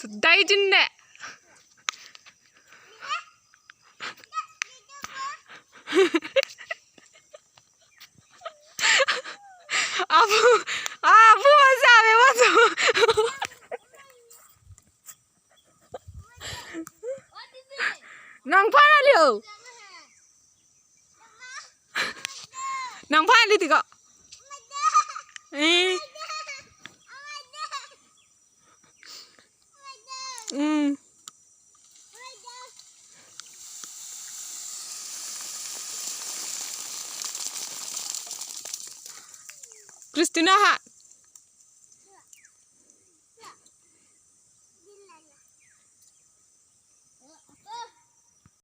Tay chân nè. Abu sabe wato. Nang pa na liu. Nang pa li tiga. Christina ha